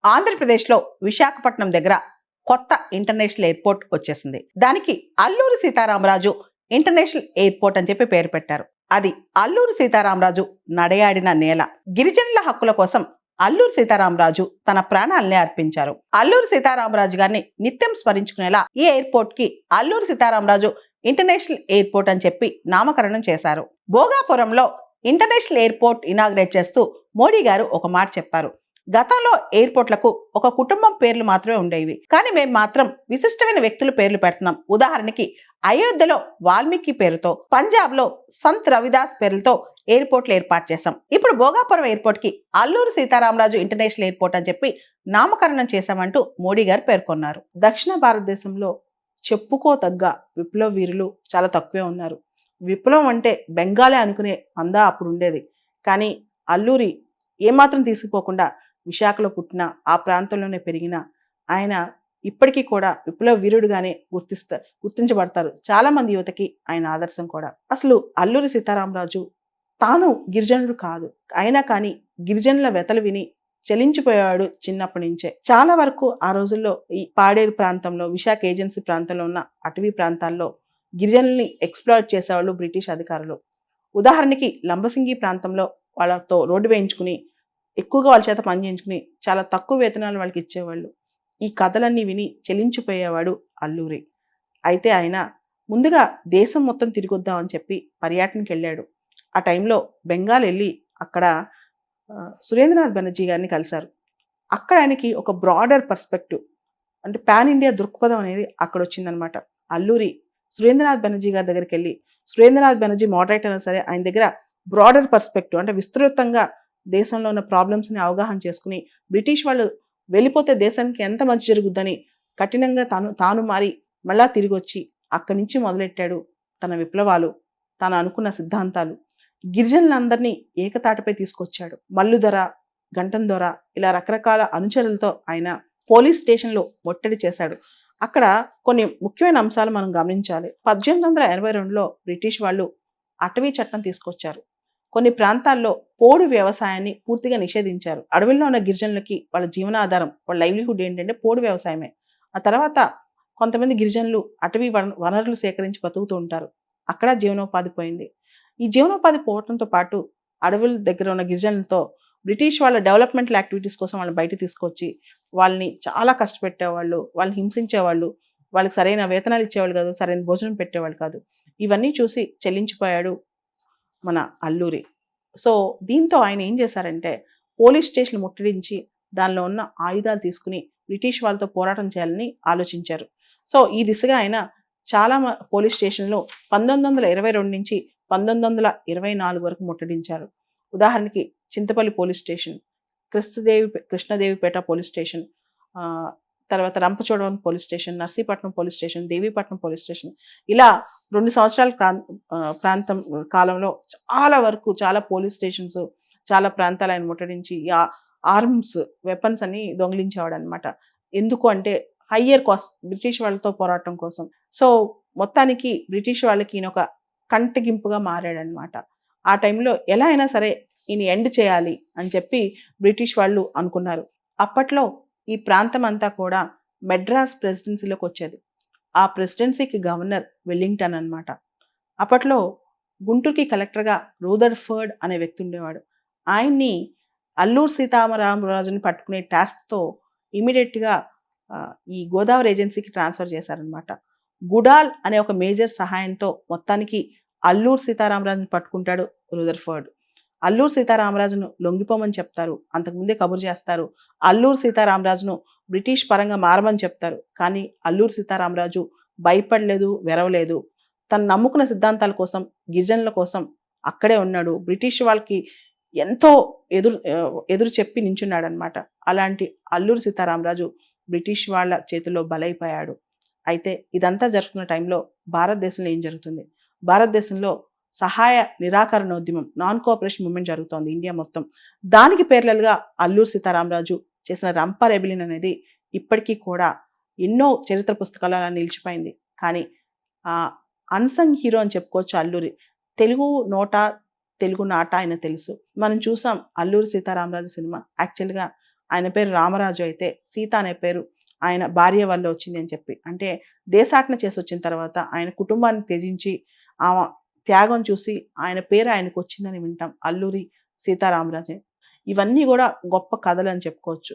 ఆంధ్రప్రదేశ్లో విశాఖపట్నం దగ్గర కొత్త ఇంటర్నేషనల్ ఎయిర్పోర్ట్ వచ్చేసింది. దానికి అల్లూరి సీతారామరాజు ఇంటర్నేషనల్ ఎయిర్పోర్ట్ అని చెప్పి పేరు పెట్టారు. అది అల్లూరి సీతారామరాజు నడయాడిన నేల. గిరిజనుల హక్కుల కోసం అల్లూరి సీతారామరాజు తన ప్రాణాలనే అర్పించారు. అల్లూరి సీతారామరాజు గారిని నిత్యం స్మరించుకునేలా ఈ ఎయిర్పోర్ట్ కి అల్లూరి సీతారామరాజు ఇంటర్నేషనల్ ఎయిర్పోర్ట్ అని చెప్పి నామకరణం చేశారు. భోగాపురంలో ఇంటర్నేషనల్ ఎయిర్పోర్ట్ ఇనాగ్రేట్ చేస్తూ మోడీ గారు ఒక మాట చెప్పారు. గతంలో ఎయిర్పోర్ట్లకు ఒక కుటుంబం పేర్లు మాత్రమే ఉండేవి, కానీ మేము మాత్రం విశిష్టమైన వ్యక్తుల పేర్లు పెడుతున్నాం. ఉదాహరణకి అయోధ్యలో వాల్మీకి పేరుతో, పంజాబ్ లో సంత్ రవిదాస్ పేర్లతో ఎయిర్పోర్ట్లు ఏర్పాటు చేశాం. ఇప్పుడు భోగాపురం ఎయిర్పోర్ట్ కి అల్లూరి సీతారామరాజు ఇంటర్నేషనల్ ఎయిర్పోర్ట్ అని చెప్పి నామకరణం చేశామంటూ మోడీ గారు పేర్కొన్నారు. దక్షిణ భారతదేశంలో చెప్పుకోతగ్గ విప్లవ వీరులు చాలా తక్కువే ఉన్నారు. విప్లవం అంటే బెంగాలే అనుకునే అందా అప్పుడు ఉండేది. కానీ అల్లూరి ఏమాత్రం తీసుకుపోకుండా విశాఖలో పుట్టిన, ఆ ప్రాంతంలోనే పెరిగిన ఆయన ఇప్పటికీ కూడా విప్లవ వీరుడుగానే గుర్తించబడతారు. చాలా మంది యువతకి ఆయన ఆదర్శం కూడా. అసలు అల్లూరి సీతారామరాజు తాను గిరిజనుడు కాదు, అయినా కానీ గిరిజనుల వెతలు విని చలించిపోయాడు చిన్నప్పటి నుంచే. చాలా వరకు ఆ రోజుల్లో ఈ పాడేరు ప్రాంతంలో, విశాఖ ఏజెన్సీ ప్రాంతంలో ఉన్న అటవీ ప్రాంతాల్లో గిరిజనుల్ని ఎక్స్‌ప్లాయిట్ చేసేవాళ్ళు బ్రిటిష్ అధికారులు. ఉదాహరణకి లంబసింగి ప్రాంతంలో వాళ్ళతో రోడ్డు వేయించుకుని, ఎక్కువగా వాళ్ళ చేత పని చేయించుకుని చాలా తక్కువ వేతనాలు వాళ్ళకి ఇచ్చేవాళ్ళు. ఈ కథలన్నీ విని చెలించిపోయేవాడు అల్లూరి. అయితే ఆయన ముందుగా దేశం మొత్తం తిరిగొద్దామని చెప్పి పర్యటనకి వెళ్ళాడు. ఆ టైంలో బెంగాల్ వెళ్ళి అక్కడ సురేంద్రనాథ్ బెనర్జీ గారిని కలిశారు. అక్కడ ఆయనకి ఒక బ్రాడర్ పర్స్పెక్టివ్, అంటే పాన్ ఇండియా దృక్పథం అనేది అక్కడ వచ్చిందనమాట. అల్లూరి సురేంద్రనాథ్ బెనర్జీ గారి దగ్గరికి వెళ్ళి, సురేంద్రనాథ్ బెనర్జీ మోడరేట్ అయినా సరే ఆయన దగ్గర బ్రాడర్ పర్స్పెక్టివ్, అంటే విస్తృతంగా దేశంలో ఉన్న ప్రాబ్లమ్స్ని అవగాహన చేసుకుని, బ్రిటిష్ వాళ్ళు వెళ్ళిపోతే దేశానికి ఎంత మంచి జరుగుద్దని కఠినంగా తాను మారి మళ్ళా తిరిగి వచ్చి అక్కడి నుంచి మొదలెట్టాడు తన విప్లవాలు, తాను అనుకున్న సిద్ధాంతాలు. గిరిజనులందరినీ ఏకతాటిపై తీసుకొచ్చాడు. మల్లుదొర, గంటం దొర, ఇలా రకరకాల అనుచరులతో ఆయన పోలీస్ స్టేషన్లో ముట్టడి చేశాడు. అక్కడ కొన్ని ముఖ్యమైన అంశాలు మనం గమనించాలి. 1882లో బ్రిటిష్ వాళ్ళు అటవీ చట్టం తీసుకొచ్చారు. కొన్ని ప్రాంతాల్లో పోడు వ్యవసాయాన్ని పూర్తిగా నిషేధించారు. అడవుల్లో ఉన్న గిరిజనులకి వాళ్ళ జీవనాధారం, వాళ్ళ లైవ్లీహుడ్ ఏంటంటే పోడు వ్యవసాయమే. ఆ తర్వాత కొంతమంది గిరిజనులు అటవీ వనరులు సేకరించి బతుకుతూ ఉంటారు. అక్కడ జీవనోపాధి పోయింది. ఈ జీవనోపాధి పోవడంతో పాటు అడవుల దగ్గర ఉన్న గిరిజనులతో బ్రిటిష్ వాళ్ళ డెవలప్మెంటల్ యాక్టివిటీస్ కోసం వాళ్ళని బయట తీసుకొచ్చి వాళ్ళని చాలా కష్టపెట్టేవాళ్ళు, వాళ్ళని హింసించేవాళ్ళు, వాళ్ళకి సరైన వేతనాలు ఇచ్చేవాళ్ళు కాదు, సరైన భోజనం పెట్టేవాళ్ళు కాదు. ఇవన్నీ చూసి చెల్లించిపోయాడు మన అల్లూరి. సో దీంతో ఆయన ఏం చేశారంటే పోలీస్ స్టేషన్ ముట్టడించి దానిలో ఉన్న ఆయుధాలు తీసుకుని బ్రిటిష్ వాళ్ళతో పోరాటం చేయాలని ఆలోచించారు. సో ఈ దిశగా ఆయన చాలా పోలీస్ స్టేషన్లు 1922 నుంచి 1924 వరకు ముట్టడించారు. ఉదాహరణకి Chintapalli police station, Krishnadevipeta police station, తర్వాత Rampachodavaram police station, Narsipatnam police station, Devipatnam police station, ఇలా 2 సంవత్సరాల ప్రాంతం కాలంలో చాలా వరకు చాలా పోలీస్ స్టేషన్స్, చాలా ప్రాంతాలు ఆయన ముట్టడించి ఆర్మ్స్, వెపన్స్ అని దొంగిలించేవాడు అనమాట. ఎందుకు అంటే హయ్యర్ కాస్ట్, బ్రిటిష్ వాళ్ళతో పోరాటం కోసం. సో మొత్తానికి బ్రిటిష్ వాళ్ళకి ఈయన ఒక కంటగింపుగా మారాడనమాట. ఆ టైంలో ఎలా అయినా సరే ఈయన ఎండ్ చేయాలి అని చెప్పి బ్రిటిష్ వాళ్ళు అనుకున్నారు. అప్పట్లో ఈ ప్రాంతం అంతా కూడా మెడ్రాస్ ప్రెసిడెన్సీలోకి వచ్చేది. ఆ ప్రెసిడెన్సీకి గవర్నర్ వెల్లింగ్టన్ అనమాట. అప్పట్లో గుంటూరుకి కలెక్టర్గా రూదర్ఫర్డ్ అనే వ్యక్తి ఉండేవాడు. ఆయన్ని అల్లూరి సీతారామరాజుని పట్టుకునే టాస్క్తో ఇమీడియట్గా ఈ గోదావరి ఏజెన్సీకి ట్రాన్స్ఫర్ చేశారనమాట. గుడాల్ అనే ఒక మేజర్ సహాయంతో మొత్తానికి అల్లూరి సీతారామరాజుని పట్టుకుంటాడు రూదర్ఫర్డ్. అల్లూరి సీతారామరాజును లొంగిపోమని చెప్తారు, అంతకుముందే కబురు చేస్తారు. అల్లూరి సీతారామరాజును బ్రిటిష్ పరంగా మారమని చెప్తారు. కానీ అల్లూరి సీతారామరాజు భయపడలేదు, వెరవలేదు. తను నమ్ముకున్న సిద్ధాంతాల కోసం, గిరిజనుల కోసం అక్కడే ఉన్నాడు. బ్రిటిష్ వాళ్ళకి ఎంతో ఎదురు చెప్పి నించున్నాడు అనమాట. అలాంటి అల్లూరి సీతారామరాజు బ్రిటిష్ వాళ్ళ చేతిలో బలైపోయాడు. అయితే ఇదంతా జరుగుతున్న టైంలో భారతదేశంలో ఏం జరుగుతుంది? భారతదేశంలో సహాయ నిరాకరణ ఉద్యమం, నాన్ కోఆపరేషన్ మూవ్మెంట్ జరుగుతోంది ఇండియా మొత్తం. దానికి పేర్లలుగా అల్లూరి సీతారామరాజు చేసిన రంప రెబెలియన్ అనేది ఇప్పటికీ కూడా ఎన్నో చరిత్ర పుస్తకాలలో నిలిచిపోయింది. కానీ అన్సంగ్ హీరో అని చెప్పుకోవచ్చు అల్లూరి. తెలుగు నోట, తెలుగు నాట ఆయన తెలుసు. మనం చూసాం అల్లూరి సీతారామరాజు సినిమా. యాక్చువల్గా ఆయన పేరు రామరాజు అయితే సీత అనే పేరు ఆయన భార్య వల్ల వచ్చింది అని చెప్పి, అంటే దేశాటన చేసి వచ్చిన తర్వాత ఆయన కుటుంబాన్ని త్యజించి ఆమె త్యాగం చూసి ఆయన పేరు ఆయనకు వచ్చిందని వింటాం, అల్లూరి సీతారామరాజే. ఇవన్నీ కూడా గొప్ప కథలు అని చెప్పుకోవచ్చు.